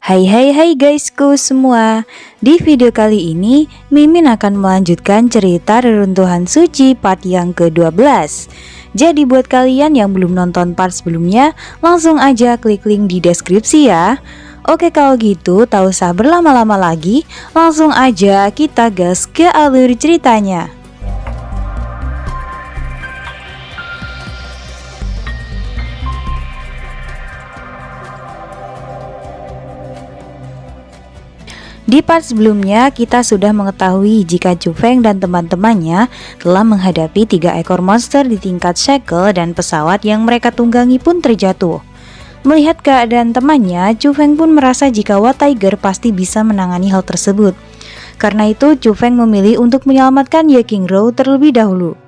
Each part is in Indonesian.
Hai guysku semua. Di video kali ini Mimin akan melanjutkan cerita Reruntuhan Suci part yang ke-12. Jadi buat kalian yang belum nonton part sebelumnya, langsung aja klik link di deskripsi ya. Oke, kalau gitu tak usah berlama-lama lagi, langsung aja kita gas ke alur ceritanya. Di part sebelumnya kita sudah mengetahui jika Chu Feng dan teman-temannya telah menghadapi 3 ekor monster di tingkat shackle dan pesawat yang mereka tunggangi pun terjatuh. Melihat keadaan temannya, Chu Feng pun merasa jika White Tiger pasti bisa menangani hal tersebut. Karena itu Chu Feng memilih untuk menyelamatkan Ye Qingru terlebih dahulu.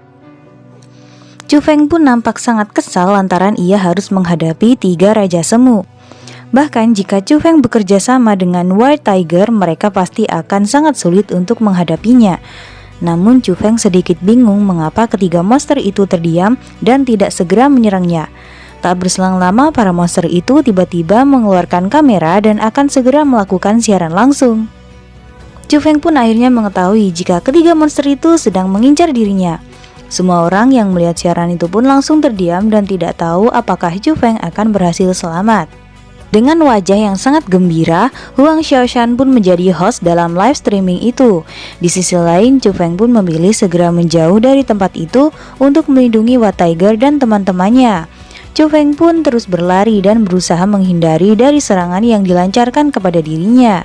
Chu Feng pun nampak sangat kesal lantaran ia harus menghadapi 3 Raja Semu. Bahkan jika Chu Feng bekerja sama dengan White Tiger, mereka pasti akan sangat sulit untuk menghadapinya. Namun Chu Feng sedikit bingung mengapa ketiga monster itu terdiam dan tidak segera menyerangnya. Tak berselang lama para monster itu tiba-tiba mengeluarkan kamera dan akan segera melakukan siaran langsung. Chu Feng pun akhirnya mengetahui jika ketiga monster itu sedang mengincar dirinya. Semua orang yang melihat siaran itu pun langsung terdiam dan tidak tahu apakah Chu Feng akan berhasil selamat. Dengan wajah yang sangat gembira, Huang Xiaoshan pun menjadi host dalam live streaming itu. Di sisi lain, Chu Feng pun memilih segera menjauh dari tempat itu untuk melindungi White Tiger dan teman-temannya. Chu Feng pun terus berlari dan berusaha menghindari dari serangan yang dilancarkan kepada dirinya.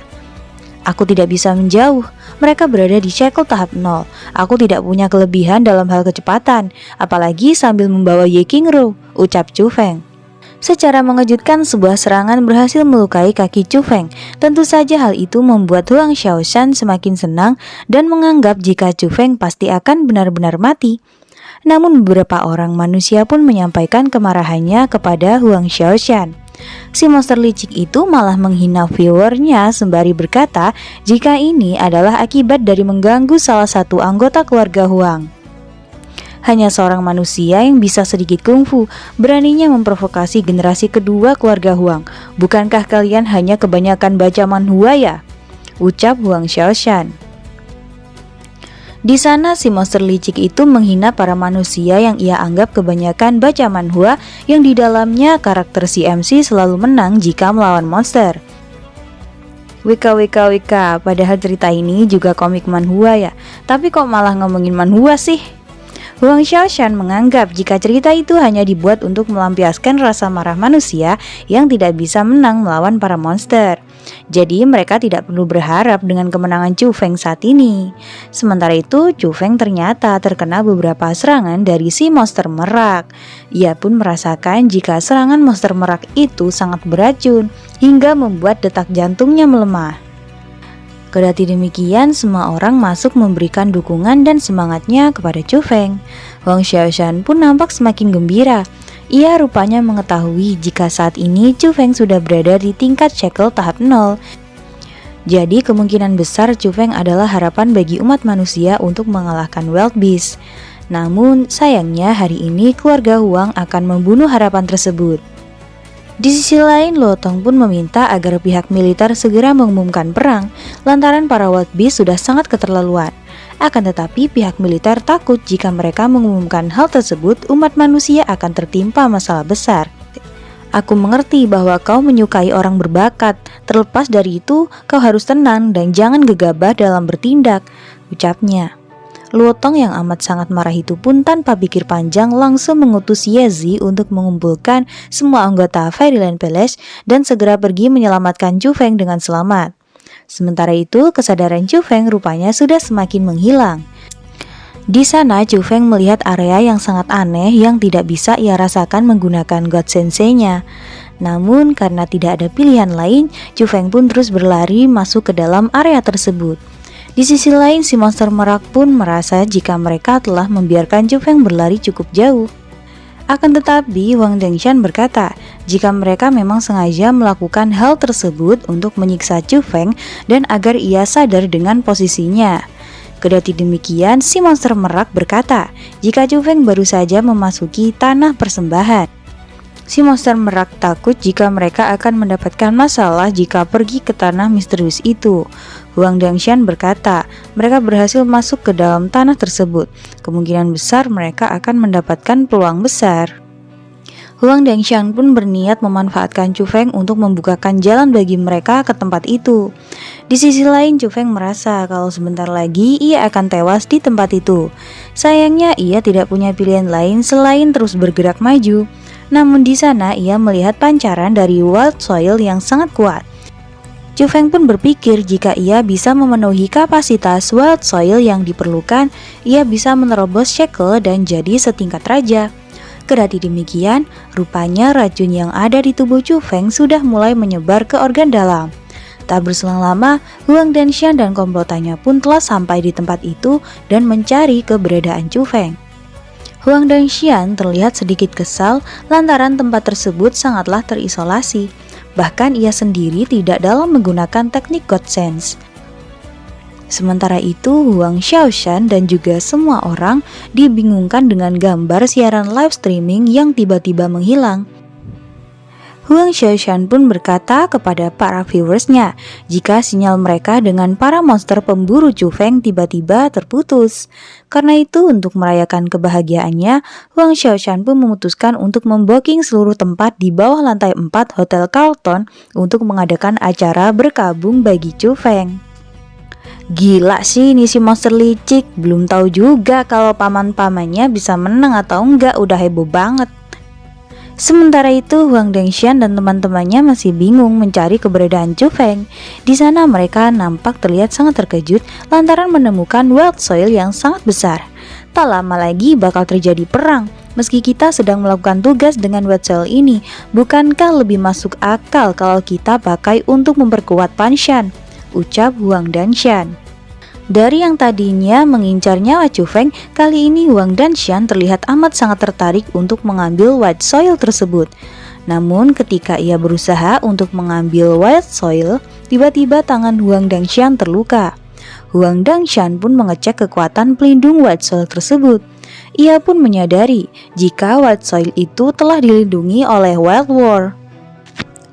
Aku tidak bisa menjauh, mereka berada di shackle tahap 0. Aku tidak punya kelebihan dalam hal kecepatan, apalagi sambil membawa Ye Qingru, ucap Chu Feng. Secara mengejutkan, sebuah serangan berhasil melukai kaki Chu Feng. Tentu saja hal itu membuat Huang Xiaoshan semakin senang dan menganggap jika Chu Feng pasti akan benar-benar mati. Namun beberapa orang manusia pun menyampaikan kemarahannya kepada Huang Xiaoshan. Si monster licik itu malah menghina viewernya sembari berkata jika ini adalah akibat dari mengganggu salah satu anggota keluarga Huang. Hanya seorang manusia yang bisa sedikit kungfu, beraninya memprovokasi generasi kedua keluarga Huang. Bukankah kalian hanya kebanyakan baca manhwa ya? Ucap Huang Xiaoshan. Di sana si monster licik itu menghina para manusia yang ia anggap kebanyakan baca manhwa yang di dalamnya karakter si MC selalu menang jika melawan monster. WKWKWK, padahal cerita ini juga komik manhwa ya, tapi kok malah ngomongin manhwa sih? Huang Xiaoshan menganggap jika cerita itu hanya dibuat untuk melampiaskan rasa marah manusia yang tidak bisa menang melawan para monster. Jadi mereka tidak perlu berharap dengan kemenangan Chu Feng saat ini. Sementara itu Chu Feng ternyata terkena beberapa serangan dari si monster merak. Ia pun merasakan jika serangan monster merak itu sangat beracun hingga membuat detak jantungnya melemah. Kendati demikian, semua orang masuk memberikan dukungan dan semangatnya kepada Chu Feng. Huang Xiaoshan pun nampak semakin gembira. Ia rupanya mengetahui jika saat ini Chu Feng sudah berada di tingkat shackle tahap 0. Jadi kemungkinan besar Chu Feng adalah harapan bagi umat manusia untuk mengalahkan Wild Beast. Namun sayangnya hari ini keluarga Huang akan membunuh harapan tersebut. Di sisi lain, Luotong pun meminta agar pihak militer segera mengumumkan perang lantaran para Wild Beast sudah sangat keterlaluan. Akan tetapi pihak militer takut jika mereka mengumumkan hal tersebut, umat manusia akan tertimpa masalah besar. Aku mengerti bahwa kau menyukai orang berbakat, terlepas dari itu kau harus tenang dan jangan gegabah dalam bertindak, ucapnya. Luotong yang amat sangat marah itu pun tanpa pikir panjang langsung mengutus Ye Zi untuk mengumpulkan semua anggota Fairyland Palace dan segera pergi menyelamatkan Chu Feng dengan selamat. Sementara itu kesadaran Chu Feng rupanya sudah semakin menghilang. Di sana Chu Feng melihat area yang sangat aneh yang tidak bisa ia rasakan menggunakan God Sensei-nya. Namun karena tidak ada pilihan lain, Chu Feng pun terus berlari masuk ke dalam area tersebut. Di sisi lain, si monster merak pun merasa jika mereka telah membiarkan Chu Feng berlari cukup jauh. Akan tetapi, Wang Dengshan berkata, jika mereka memang sengaja melakukan hal tersebut untuk menyiksa Chu Feng dan agar ia sadar dengan posisinya. Kendati demikian, si monster merak berkata, jika Chu Feng baru saja memasuki tanah persembahan. Si monster merak takut jika mereka akan mendapatkan masalah jika pergi ke tanah misterius itu. Huang Dangshan berkata, mereka berhasil masuk ke dalam tanah tersebut. Kemungkinan besar mereka akan mendapatkan peluang besar. Huang Dangshan pun berniat memanfaatkan Chu Feng untuk membukakan jalan bagi mereka ke tempat itu. Di sisi lain, Chu Feng merasa kalau sebentar lagi ia akan tewas di tempat itu. Sayangnya ia tidak punya pilihan lain selain terus bergerak maju. Namun di sana ia melihat pancaran dari wild soil yang sangat kuat. Chu Feng pun berpikir jika ia bisa memenuhi kapasitas wild soil yang diperlukan, ia bisa menerobos shackle dan jadi setingkat raja. Kendati demikian, rupanya racun yang ada di tubuh Chu Feng sudah mulai menyebar ke organ dalam. Tak berselang lama, Huang Dangshan dan komplotannya pun telah sampai di tempat itu dan mencari keberadaan Chu Feng. Huang Dangshan terlihat sedikit kesal lantaran tempat tersebut sangatlah terisolasi. Bahkan ia sendiri tidak dalam menggunakan teknik God Sense. Sementara itu, Huang Xiaoshan dan juga semua orang dibingungkan dengan gambar siaran live streaming yang tiba-tiba menghilang. Huang Xiaoshan pun berkata kepada para viewersnya jika sinyal mereka dengan para monster pemburu Chu Feng tiba-tiba terputus. Karena itu, untuk merayakan kebahagiaannya, Huang Xiaoshan pun memutuskan untuk membooking seluruh tempat di bawah lantai 4 Hotel Carlton untuk mengadakan acara berkabung bagi Chu Feng. Gila sih ini si monster licik, belum tahu juga kalau paman-pamannya bisa menang atau enggak, udah heboh banget. Sementara itu, Huang Dangshan dan teman-temannya masih bingung mencari keberadaan Chu Feng. Di sana mereka nampak terlihat sangat terkejut lantaran menemukan wild soil yang sangat besar. Tak lama lagi bakal terjadi perang. Meski kita sedang melakukan tugas dengan wild soil ini, bukankah lebih masuk akal kalau kita pakai untuk memperkuat Panshan? Ucap Huang Dangshan. Dari yang tadinya mengincar nyawa Chu Feng, kali ini Huang Dangshan terlihat amat sangat tertarik untuk mengambil wild soil tersebut. Namun ketika ia berusaha untuk mengambil wild soil, tiba-tiba tangan Huang Dangshan terluka. Huang Dangshan pun mengecek kekuatan pelindung wild soil tersebut. Ia pun menyadari jika wild soil itu telah dilindungi oleh Wild War,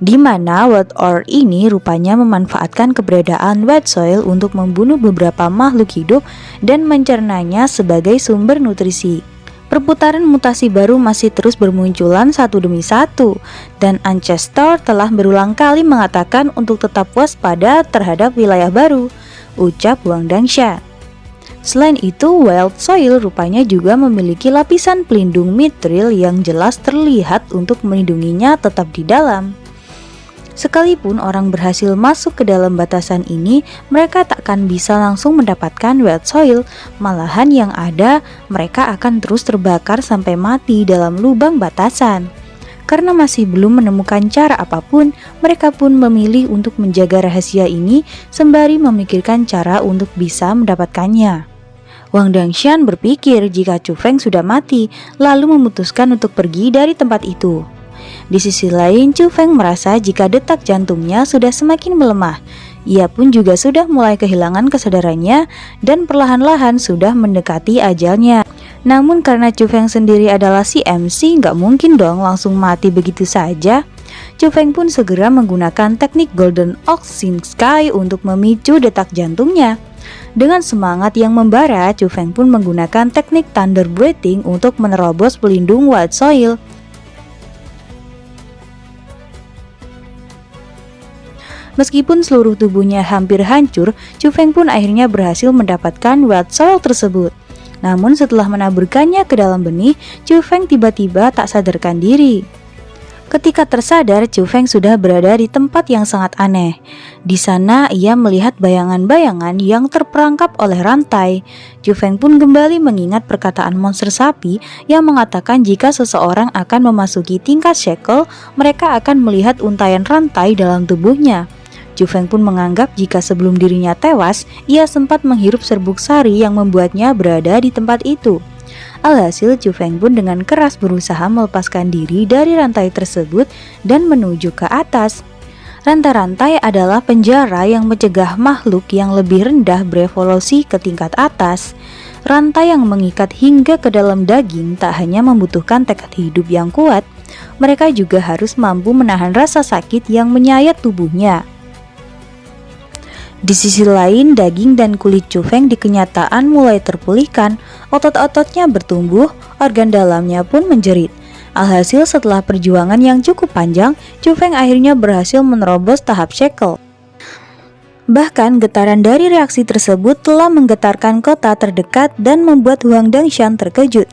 di mana Wild War ini rupanya memanfaatkan keberadaan wild soil untuk membunuh beberapa makhluk hidup dan mencernanya sebagai sumber nutrisi. Perputaran mutasi baru masih terus bermunculan satu demi satu, dan Ancestor telah berulang kali mengatakan untuk tetap waspada terhadap wilayah baru, ucap Huang Dangshan. Selain itu, wild soil rupanya juga memiliki lapisan pelindung mithril yang jelas terlihat untuk melindunginya tetap di dalam. Sekalipun orang berhasil masuk ke dalam batasan ini, mereka takkan bisa langsung mendapatkan wild soil. Malahan yang ada, mereka akan terus terbakar sampai mati dalam lubang batasan. Karena masih belum menemukan cara apapun, mereka pun memilih untuk menjaga rahasia ini sembari memikirkan cara untuk bisa mendapatkannya. Huang Dangshan berpikir jika Chu Feng sudah mati, lalu memutuskan untuk pergi dari tempat itu. Di sisi lain, Chu Feng merasa jika detak jantungnya sudah semakin melemah. Ia pun juga sudah mulai kehilangan kesadarannya dan perlahan-lahan sudah mendekati ajalnya. Namun karena Chu Feng sendiri adalah si MC, nggak mungkin dong langsung mati begitu saja. Chu Feng pun segera menggunakan teknik Golden Oxen Sky untuk memicu detak jantungnya. Dengan semangat yang membara, Chu Feng pun menggunakan teknik Thunder Breathing untuk menerobos pelindung wild soil. Meskipun seluruh tubuhnya hampir hancur, Chu Feng pun akhirnya berhasil mendapatkan wild soil tersebut. Namun setelah menaburkannya ke dalam benih, Chu Feng tiba-tiba tak sadarkan diri. Ketika tersadar, Chu Feng sudah berada di tempat yang sangat aneh. Di sana ia melihat bayangan-bayangan yang terperangkap oleh rantai. Chu Feng pun kembali mengingat perkataan monster sapi yang mengatakan jika seseorang akan memasuki tingkat shackle, mereka akan melihat untaian rantai dalam tubuhnya. Chu Feng pun menganggap jika sebelum dirinya tewas, ia sempat menghirup serbuk sari yang membuatnya berada di tempat itu. Alhasil, Chu Feng pun dengan keras berusaha melepaskan diri dari rantai tersebut dan menuju ke atas. Rantai-rantai adalah penjara yang mencegah makhluk yang lebih rendah berevolusi ke tingkat atas. Rantai yang mengikat hingga ke dalam daging tak hanya membutuhkan tekad hidup yang kuat. mereka juga harus mampu menahan rasa sakit yang menyayat tubuhnya. Di sisi lain, daging dan kulit Chu Feng di kenyataan mulai terpulihkan, otot-ototnya bertumbuh, organ dalamnya pun menjerit. Alhasil setelah perjuangan yang cukup panjang, Chu Feng akhirnya berhasil menerobos tahap shackle. Bahkan getaran dari reaksi tersebut telah menggetarkan kota terdekat dan membuat Huang Dangshan terkejut.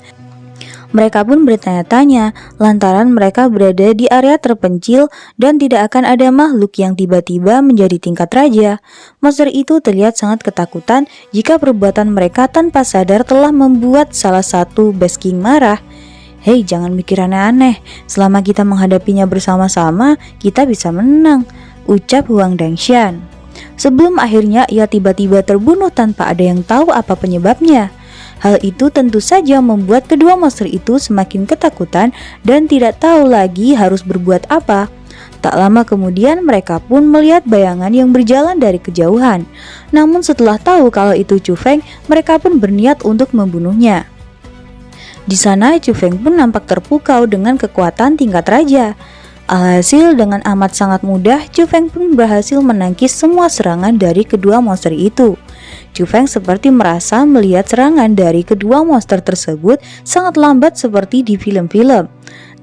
Mereka pun bertanya-tanya lantaran mereka berada di area terpencil dan tidak akan ada makhluk yang tiba-tiba menjadi tingkat raja. Monster itu terlihat sangat ketakutan jika perbuatan mereka tanpa sadar telah membuat salah satu Beast King marah. "Hei, jangan mikir aneh-aneh, selama kita menghadapinya bersama-sama, kita bisa menang," ucap Huang Dangshan. Sebelum akhirnya ia tiba-tiba terbunuh tanpa ada yang tahu apa penyebabnya. Hal itu tentu saja membuat kedua monster itu semakin ketakutan dan tidak tahu lagi harus berbuat apa. Tak lama kemudian mereka pun melihat bayangan yang berjalan dari kejauhan. Namun setelah tahu kalau itu Chu Feng, mereka pun berniat untuk membunuhnya. Di sana Chu Feng pun nampak terpukau dengan kekuatan tingkat raja. Alhasil dengan amat sangat mudah, Chu Feng pun berhasil menangkis semua serangan dari kedua monster itu. Chu Feng seperti merasa melihat serangan dari kedua monster tersebut sangat lambat seperti di film-film.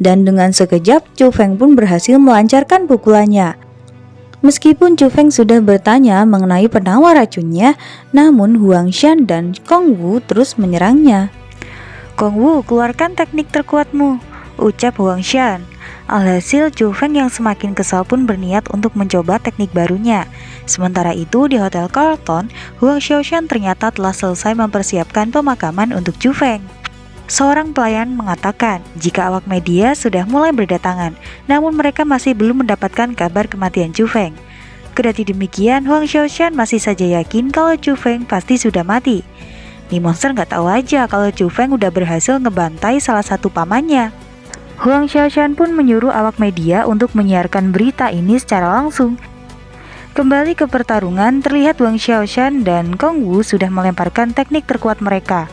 Dan dengan sekejap, Chu Feng pun berhasil melancarkan pukulannya. Meskipun Chu Feng sudah bertanya mengenai penawar racunnya, namun Huang Shan dan Kong Wu terus menyerangnya. "Kong Wu, keluarkan teknik terkuatmu," ucap Huang Shan. Alhasil Chu Feng yang semakin kesal pun berniat untuk mencoba teknik barunya. Sementara itu di Hotel Carlton, Huang Xiaoshan ternyata telah selesai mempersiapkan pemakaman untuk Chu Feng. Seorang pelayan mengatakan jika awak media sudah mulai berdatangan, namun mereka masih belum mendapatkan kabar kematian Chu Feng. Kendati demikian, Huang Xiaoshan masih saja yakin kalau Chu Feng pasti sudah mati. Nih monster nggak tahu aja kalau Chu Feng udah berhasil ngebantai salah satu pamannya. Huang Xiaoshan pun menyuruh awak media untuk menyiarkan berita ini secara langsung. Kembali ke pertarungan, terlihat Huang Xiaoshan dan Kong Wu sudah melemparkan teknik terkuat mereka.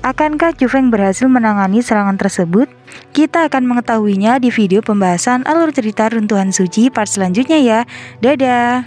Akankah Chu Feng berhasil menangani serangan tersebut? Kita akan mengetahuinya di video pembahasan alur cerita Runtuhan Suci part selanjutnya ya. Dadah!